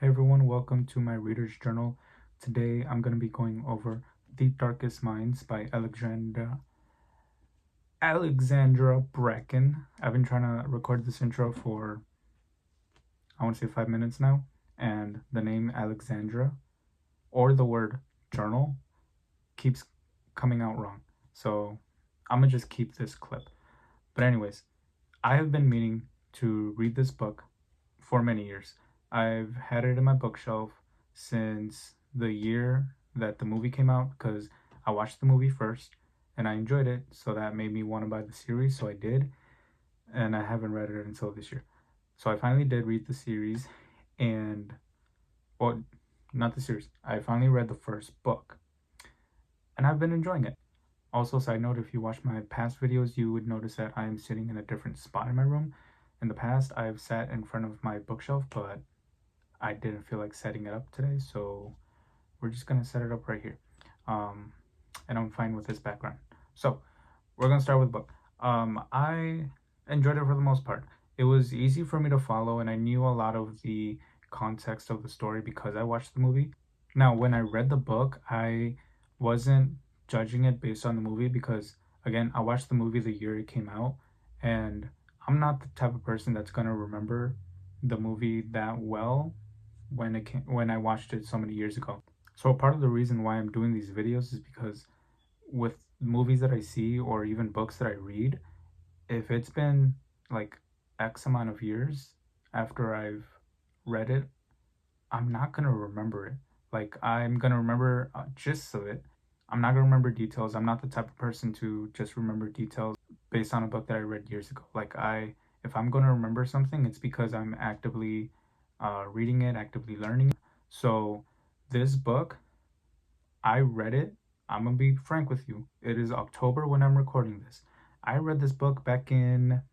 Hey everyone, welcome to my reader's journal. Today I'm going to be going over The Darkest Minds by Alexandra Bracken. I've been trying to record this intro for I want to say 5 minutes now, and the name Alexandra or the word journal keeps coming out wrong. So I'm gonna just keep this clip. But anyways, I have been meaning to read this book for many years. I've had it in my bookshelf since the year that the movie came out because I watched the movie first and I enjoyed it, so that made me want to buy the series, so I did, and I haven't read it until this year. So I finally did read the series, and well, not the series. I finally read the first book, and I've been enjoying it. Also, side note, if you watch my past videos, you would notice that I am sitting in a different spot in my room. In the past, I've sat in front of my bookshelf, but I didn't feel like setting it up today, so we're just gonna set it up right here. And I'm fine with this background. So we're gonna start with the book. I enjoyed it for the most part. It was easy for me to follow, and I knew a lot of the context of the story because I watched the movie. Now, when I read the book, I wasn't judging it based on the movie because, again, I watched the movie the year it came out, and I'm not the type of person that's gonna remember the movie that well when I watched it so many years ago. So part of the reason why I'm doing these videos is because with movies that I see or even books that I read, if it's been like X amount of years after I've read it, I'm not gonna remember it. Like I'm gonna remember gist of it. I'm not gonna remember details. I'm not the type of person to just remember details based on a book that I read years ago. If I'm gonna remember something, it's because I'm actively reading it, actively learning it. So this book, I read it. I'm gonna be frank with you. It is October when I'm recording this. I read this book back in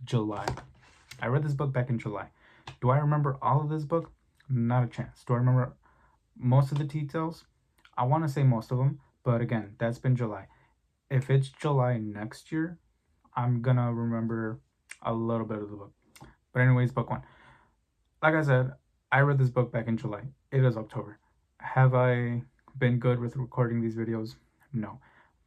July. I read this book back in July. Do I remember all of this book? Not a chance. Do I remember most of the details? I want to say most of them, but again, that's been July. If it's July next year, I'm gonna remember a little bit of the book. But anyways, book one. Like I said, I read this book back in July. It is October. Have I been good with recording these videos? No,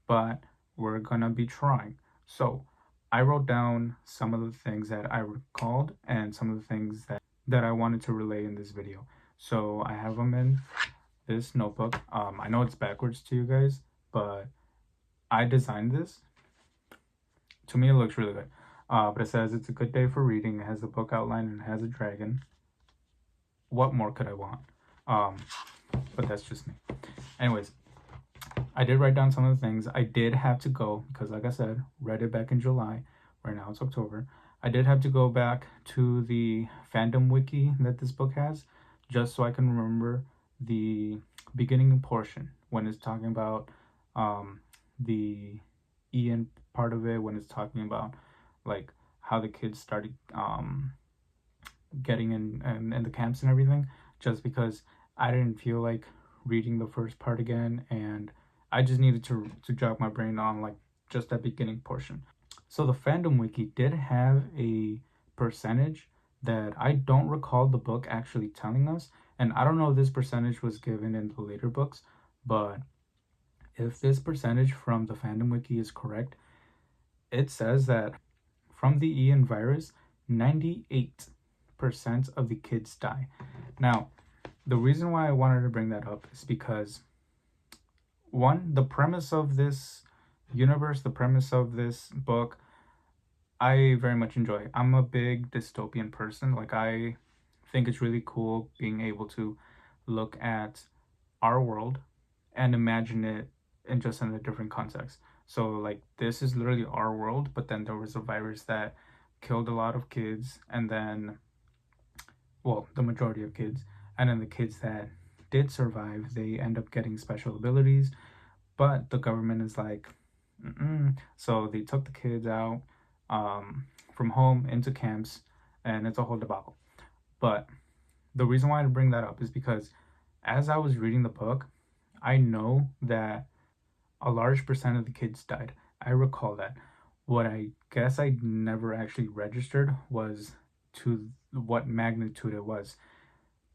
but we're gonna be trying. So I wrote down some of the things that I recalled and some of the things that I wanted to relay in this video. So I have them in this notebook. I know it's backwards to you guys, but I designed this. To me, it looks really good. But it says it's a good day for reading. It has the book outline and it has a dragon. What more could I want? But that's just me. Anyways, I did write down some of the things. I did have to go because, like I said, read it back in July. Right now it's October. I did have to go back to the fandom wiki that this book has just so I can remember the beginning portion when it's talking about the Ian part of it, when it's talking about like how the kids started getting in the camps and everything, just because I didn't feel like reading the first part again, and I just needed to jog my brain on like just that beginning portion. So the fandom wiki did have a percentage that I don't recall the book actually telling us, and I don't know if this percentage was given in the later books, but if this percentage from the fandom wiki is correct, it says that from the Ian virus, 98% of the kids die. Now, the reason why I wanted to bring that up is because, one, the premise of this universe, the premise of this book, I very much enjoy. I'm a big dystopian person. Like, I think it's really cool being able to look at our world and imagine it in a different context. So, like, this is literally our world, but then there was a virus that killed a lot of kids, and then, well, the majority of kids, and then the kids that did survive, they end up getting special abilities, but the government is like, mm-mm. So they took the kids out from home into camps, and it's a whole debacle. But the reason why I bring that up is because as I was reading the book, I know that a large percent of the kids died. I recall that. What I guess I never actually registered was to what magnitude it was.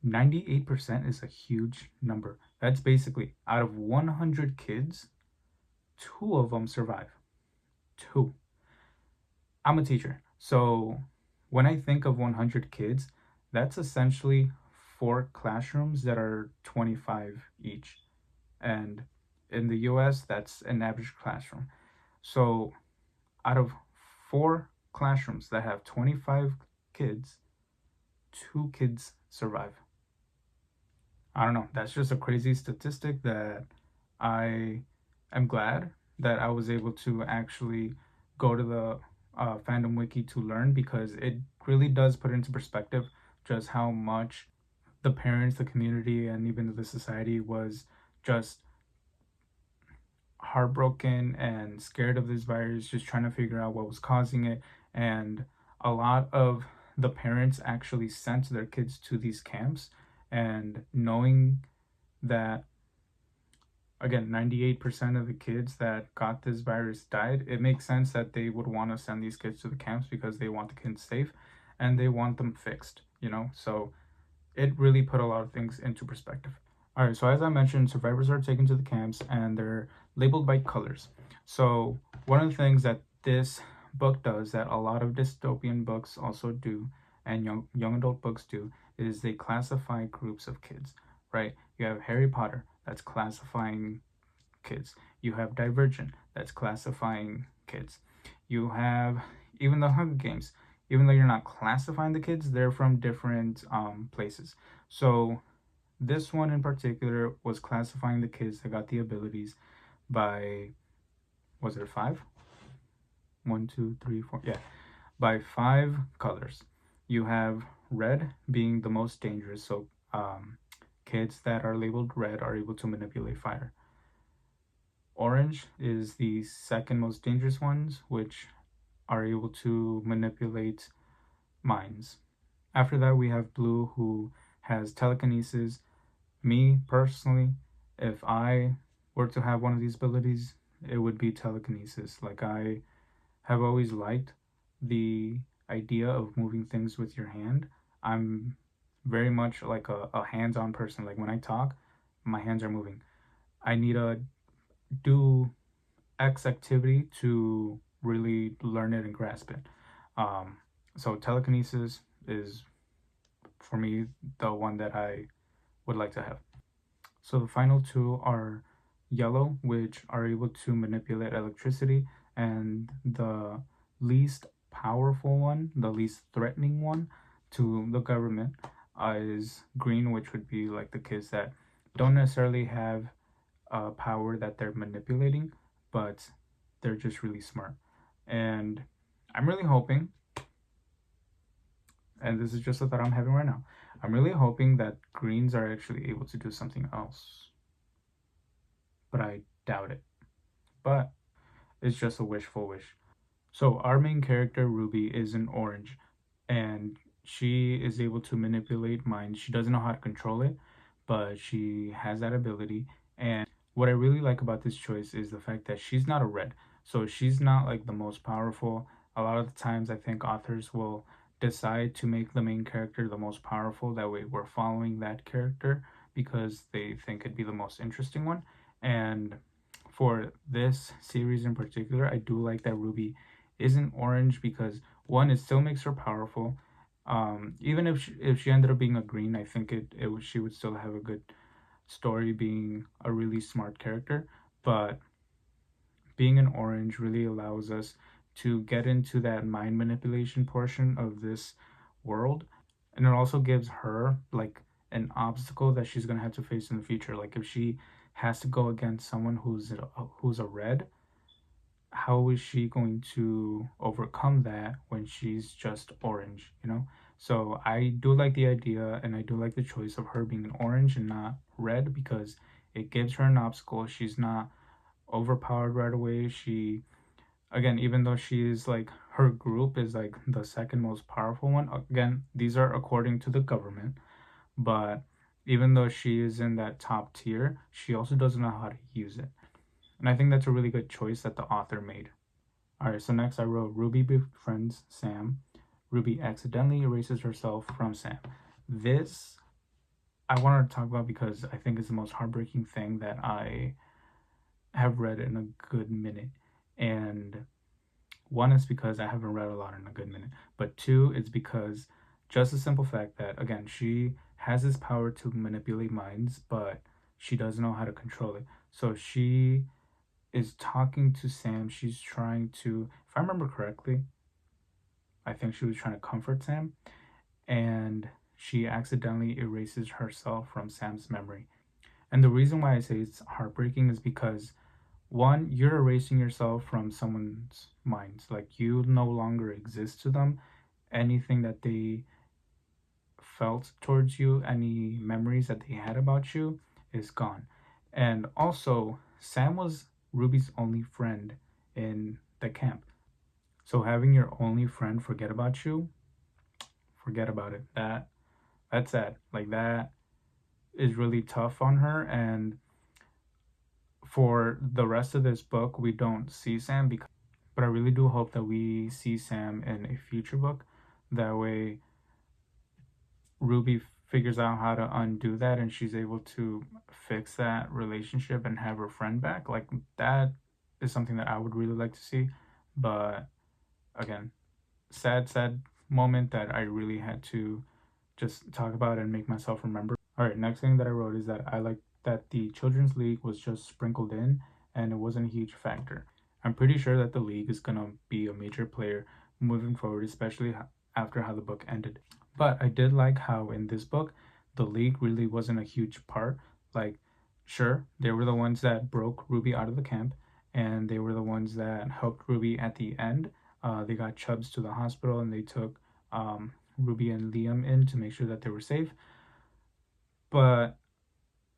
98% is a huge number. That's basically out of 100 kids, two of them survive. Two. I'm a teacher. So when I think of 100 kids, that's essentially four classrooms that are 25 each. And in the US, that's an average classroom. So out of four classrooms that have 25 kids, two kids survive. I don't know. That's just a crazy statistic that I am glad that I was able to actually go to the fandom wiki to learn, because it really does put into perspective just how much the parents, the community, and even the society was just heartbroken and scared of this virus, just trying to figure out what was causing it. And a lot of the parents actually sent their kids to these camps, and knowing that, again, 98% of the kids that got this virus died, it makes sense that they would want to send these kids to the camps because they want the kids safe and they want them fixed, you know? So it really put a lot of things into perspective. All right, so as I mentioned, survivors are taken to the camps and they're labeled by colors. So one of the things that this book does, that a lot of dystopian books also do, and young adult books do, is they classify groups of kids, right? You have Harry Potter, that's classifying kids. You have Divergent, that's classifying kids. You have even the Hunger Games. Even though you're not classifying the kids, they're from different places. So this one in particular was classifying the kids that got the abilities by, was it five? One, two, three, four. Yeah, by five colors. You have red being the most dangerous. So kids that are labeled red are able to manipulate fire. Orange is the second most dangerous ones, which are able to manipulate minds. After that, we have blue, who has telekinesis. Me personally, if I were to have one of these abilities, it would be telekinesis. Like, I have always liked the idea of moving things with your hand. I'm very much like a hands-on person. Like, when I talk, my hands are moving. I need to do X activity to really learn it and grasp it. Um, so telekinesis is, for me, the one that I would like to have. So the final two are yellow, which are able to manipulate electricity, and the least powerful one, the least threatening one to the government, is green, which would be like the kids that don't necessarily have power that they're manipulating, but they're just really smart. And I'm really hoping, and this is just a thought I'm having right now, I'm really hoping that greens are actually able to do something else. But I doubt it. But it's just a wishful wish. So our main character, Ruby, is an orange, and she is able to manipulate minds. She doesn't know how to control it, but she has that ability. And what I really like about this choice is the fact that she's not a red. So she's not like the most powerful. A lot of the times I think authors will decide to make the main character the most powerful. That way we're following that character because they think it'd be the most interesting one. And for this series in particular, I do like that Ruby isn't orange, because one, it still makes her powerful. Even if she ended up being a green, I think she would still have a good story, being a really smart character. But being an orange really allows us to get into that mind manipulation portion of this world, and it also gives her like an obstacle that she's gonna have to face in the future. Like, if she has to go against someone who's a red, how is she going to overcome that when she's just orange, you know? So I do like the idea, and I do like the choice of her being an orange and not red, because it gives her an obstacle. She's not overpowered right away. She, again, even though she is like, her group is like the second most powerful one, again, these are according to the government, but even though she is in that top tier, she also doesn't know how to use it. And I think that's a really good choice that the author made. All right, so next I wrote Ruby befriends Sam. Ruby accidentally erases herself from Sam. This I wanted to talk about because I think it's the most heartbreaking thing that I have read in a good minute. And one is because I haven't read a lot in a good minute, but two, it's because just the simple fact that, again, she has this power to manipulate minds, but she doesn't know how to control it. So she is talking to Sam. She's trying to, if I remember correctly, I think she was trying to comfort Sam, and she accidentally erases herself from Sam's memory. And the reason why I say it's heartbreaking is because one, you're erasing yourself from someone's minds. Like you no longer exist to them. Anything that they felt towards you, any memories that they had about you is gone. And also, Sam was Ruby's only friend in the camp. So having your only friend forget about you, forget about it. That's sad. Like that is really tough on her. And for the rest of this book, we don't see Sam because, but I really do hope that we see Sam in a future book. That way, Ruby figures out how to undo that and she's able to fix that relationship and have her friend back. Like, that is something that I would really like to see. But again, sad moment that I really had to just talk about and make myself remember. All right, next thing that I wrote is that I like that the Children's League was just sprinkled in and it wasn't a huge factor. I'm pretty sure that the league is going to be a major player moving forward, especially after how the book ended. But I did like how in this book, the league really wasn't a huge part. Like, sure, they were the ones that broke Ruby out of the camp, and they were the ones that helped Ruby at the end. They got Chubbs to the hospital and they took Ruby and Liam in to make sure that they were safe. But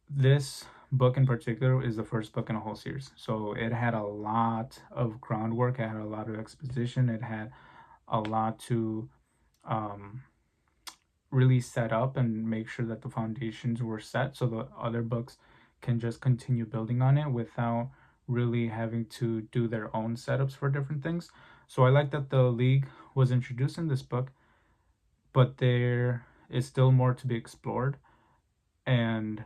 this book in particular is the first book in a whole series. So it had a lot of groundwork, it had a lot of exposition, it had a lot to um, really set up and make sure that the foundations were set so the other books can just continue building on it without really having to do their own setups for different things. So I like that the league was introduced in this book, but there is still more to be explored. And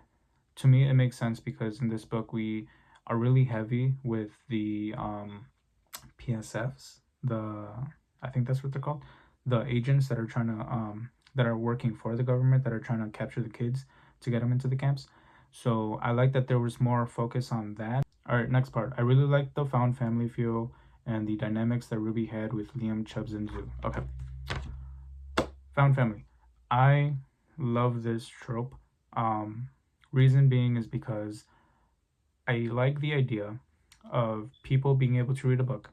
to me, it makes sense because in this book, we are really heavy with the PSFs, the I think that's what they're called, the agents that are trying to that are working for the government that are trying to capture the kids to get them into the camps. So I like that there was more focus on that. All right, next part. I really like the found family feel and the dynamics that Ruby had with Liam, Chubbs, and Zoo. Okay, found family. I love this trope. Reason being is because I like the idea of people being able to read a book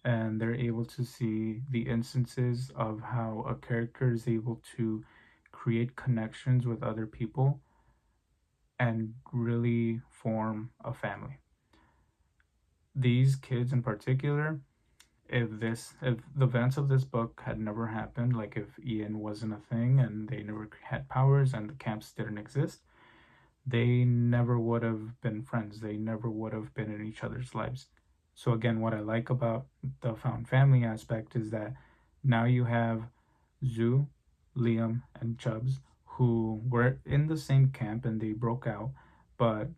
and they're able to see the instances of how a character is able to create connections with other people and really form a family. These kids in particular, if the events of this book had never happened, like if Ian wasn't a thing and they never had powers and the camps didn't exist, they never would have been friends. They never would have been in each other's lives. So again, what I like about the found family aspect is that now you have Zoo, Liam, and Chubbs who were in the same camp and they broke out, but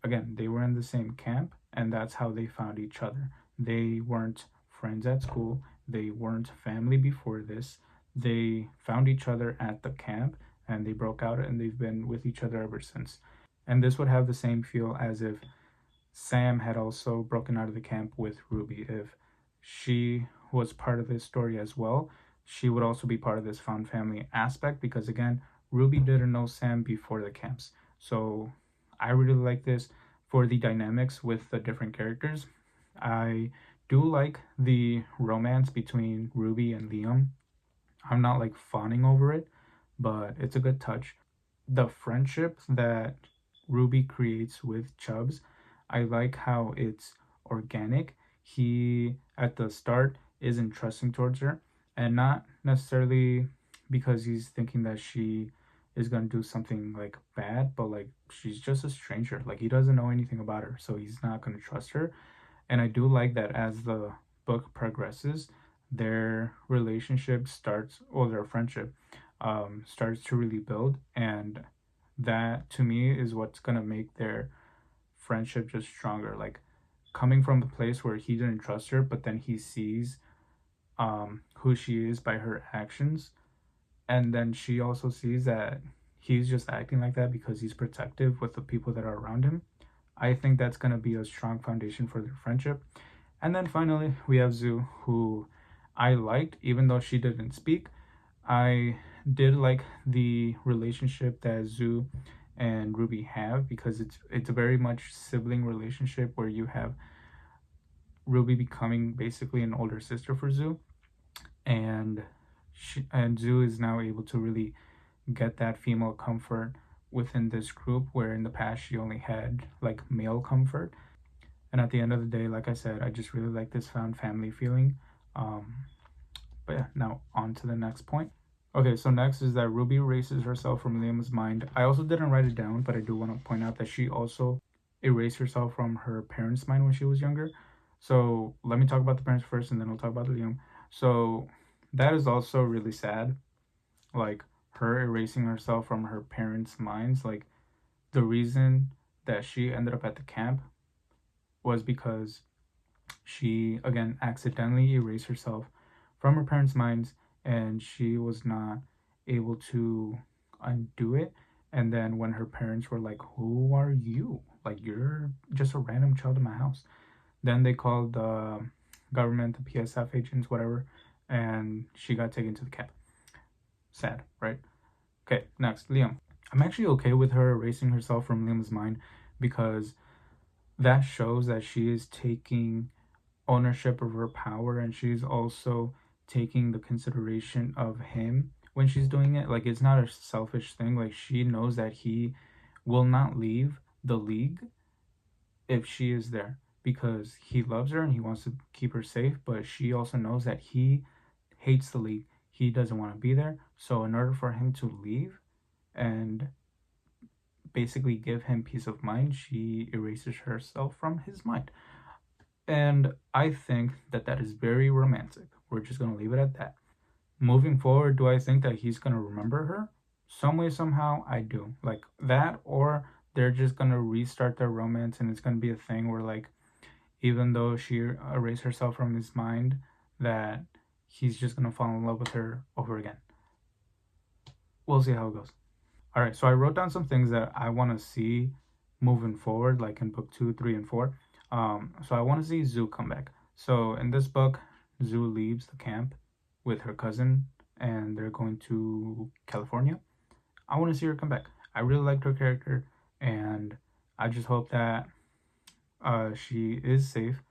again, they were in the same camp and that's how they found each other. They weren't friends at school, they weren't family before this. They found each other at the camp and they broke out and they've been with each other ever since. And this would have the same feel as if Sam had also broken out of the camp with Ruby. If she was part of this story as well, she would also be part of this found family aspect because, again, Ruby didn't know Sam before the camps. So I really like this for the dynamics with the different characters. I do like the romance between Ruby and Liam. I'm not like fawning over it, but it's a good touch. The friendship that Ruby creates with Chubbs, I like how it's organic. He, at the start, isn't trusting towards her, and not necessarily because he's thinking that she is going to do something like bad, but like she's just a stranger. Like he doesn't know anything about her, so he's not going to trust her. And I do like that as the book progresses, their relationship starts, or their friendship starts to really build. And that to me is what's gonna make their friendship just stronger. Like coming from the place where he didn't trust her, but then he sees who she is by her actions, and then she also sees that he's just acting like that because he's protective with the people that are around him. I think that's gonna be a strong foundation for their friendship. And then finally, we have Zoo, who I liked, even though she didn't speak. I did like the relationship that Zoo and Ruby have, because it's a very much sibling relationship where you have Ruby becoming basically an older sister for Zoo, and Zoo is now able to really get that female comfort within this group, where in the past she only had like male comfort. And at the end of the day, like I said, I just really like this found family feeling. Um, but yeah, now on to the next point. Okay, so next is that Ruby erases herself from Liam's mind. I also didn't write it down, but I do want to point out that she also erased herself from her parents' mind when she was younger. So let me talk about the parents first, and then we'll talk about Liam. So that is also really sad. Like her erasing herself from her parents' minds. Like the reason that she ended up at the camp was because she again accidentally erased herself from her parents' minds, and she was not able to undo it. And then when her parents were like, "Who are you? Like you're just a random child in my house," then they called the government, the PSF agents, whatever, and she got taken to the camp. Sad, right? Okay, next, Liam. I'm actually okay with her erasing herself from Liam's mind, because that shows that she is taking ownership of her power, and she's also taking the consideration of him when she's doing it. Like it's not a selfish thing. Like she knows that he will not leave the league if she is there, because he loves her and he wants to keep her safe, but she also knows that he hates the league. He doesn't want to be there. So in order for him to leave and basically give him peace of mind, she erases herself from his mind. And I think that that is very romantic. We're just going to leave it at that. Moving forward, do I think that he's going to remember her? Some way, somehow, I do. Like that, or they're just going to restart their romance, and it's going to be a thing where, like, even though she erased herself from his mind, that he's just going to fall in love with her over again. We'll see how it goes. All right, so I wrote down some things that I want to see moving forward, like in book 2, 3, and 4. So I want to see Zoo come back. So in this book, Zoo leaves the camp with her cousin, and they're going to California. I want to see her come back. I really liked her character, and I just hope that she is safe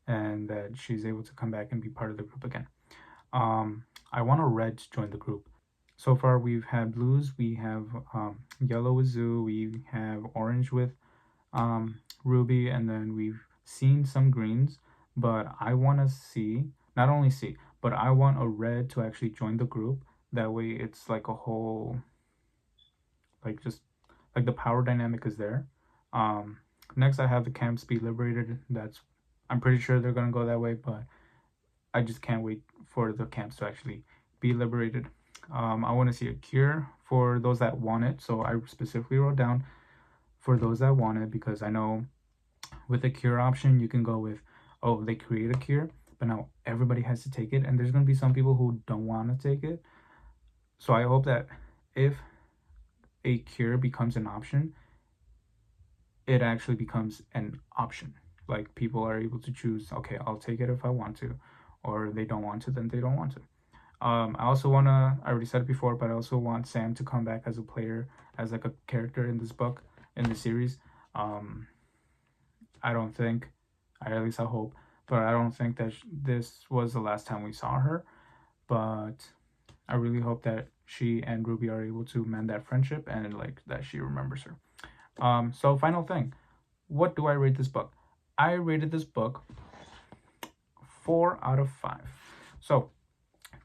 and that she's able to come back and be part of the group again. I want a red to join the group. So far, we've had blues, we have yellow with Zoo, we have orange with Ruby, and then we've seen some greens. But I want to see, not only see, but I want a red to actually join the group. That way, it's like a whole, like just like the power dynamic is there. Um, Next, I have the camps be liberated. I'm pretty sure they're gonna go that way, but I just can't wait for the camps to actually be liberated. I want to see a cure for those that want it. So I specifically wrote down for those that want it, because I know with the cure option, you can go with, oh, they create a cure, but now everybody has to take it. And there's going to be some people who don't want to take it. So I hope that if a cure becomes an option, it actually becomes an option. Like people are able to choose, okay, I'll take it if I want to, or they don't want to, then they don't want to. I also want to, I already said it before, but I also want Sam to come back as a player, as like a character in this book, in the series. I don't think, at least I hope, but I don't think that this was the last time we saw her. But I really hope that she and Ruby are able to mend that friendship, and like that she remembers her. So final thing, what do I rate this book? I rated this book 4 out of 5. So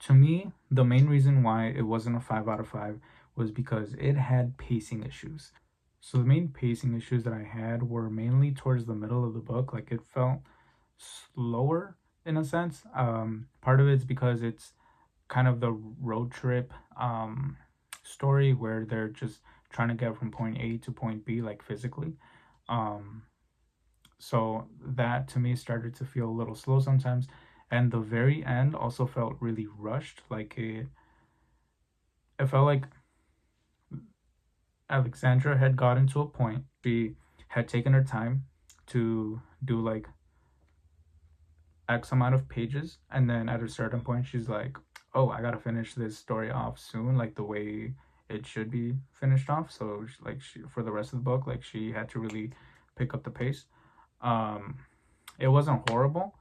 to me, the main reason why it wasn't a 5 out of 5 was because it had pacing issues. So the main pacing issues that I had were mainly towards the middle of the book. Like it felt slower in a sense. Part of it's because it's kind of the road trip story where they're just trying to get from point A to point B, like physically. Um, so that to me started to feel a little slow sometimes. And the very end also felt really rushed. Like it felt like Alexandra had gotten to a point. She had taken her time to do like X amount of pages, and then at a certain point, she's like, "Oh, I gotta finish this story off soon, like the way it should be finished off." So, like, for the rest of the book, like, she had to really pick up the pace. Um, it wasn't horrible,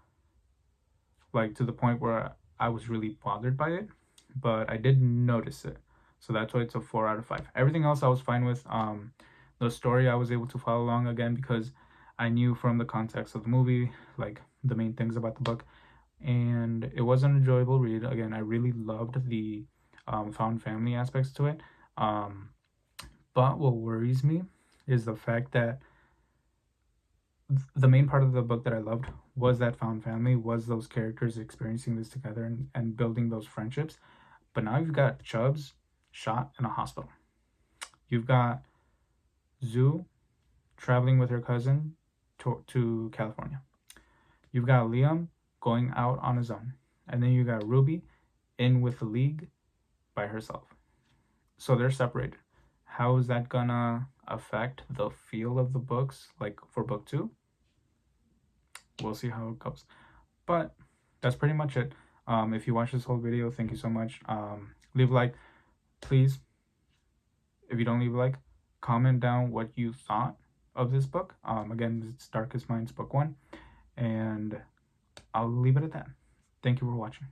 like to the point where I was really bothered by it, but I did notice it. So that's why it's a 4 out of 5. Everything else I was fine with. The story I was able to follow along again because I knew from the context of the movie, like the main things about the book, and it was an enjoyable read. Again, I really loved the found family aspects to it. Um, but what worries me is the fact that the main part of the book that I loved was that found family, was those characters experiencing this together and building those friendships. But now you've got Chubbs shot in a hospital. You've got Zoo traveling with her cousin to California. You've got Liam going out on his own. And then you got Ruby in with the league by herself. So they're separated. How is that gonna affect the feel of the books, like for book two? We'll see how it goes. But that's pretty much it. If you watch this whole video, thank you so much. Leave a like, please. If you don't leave a like, comment down what you thought of this book. Again, it's Darkest Minds book 1, and I'll leave it at that. Thank you for watching.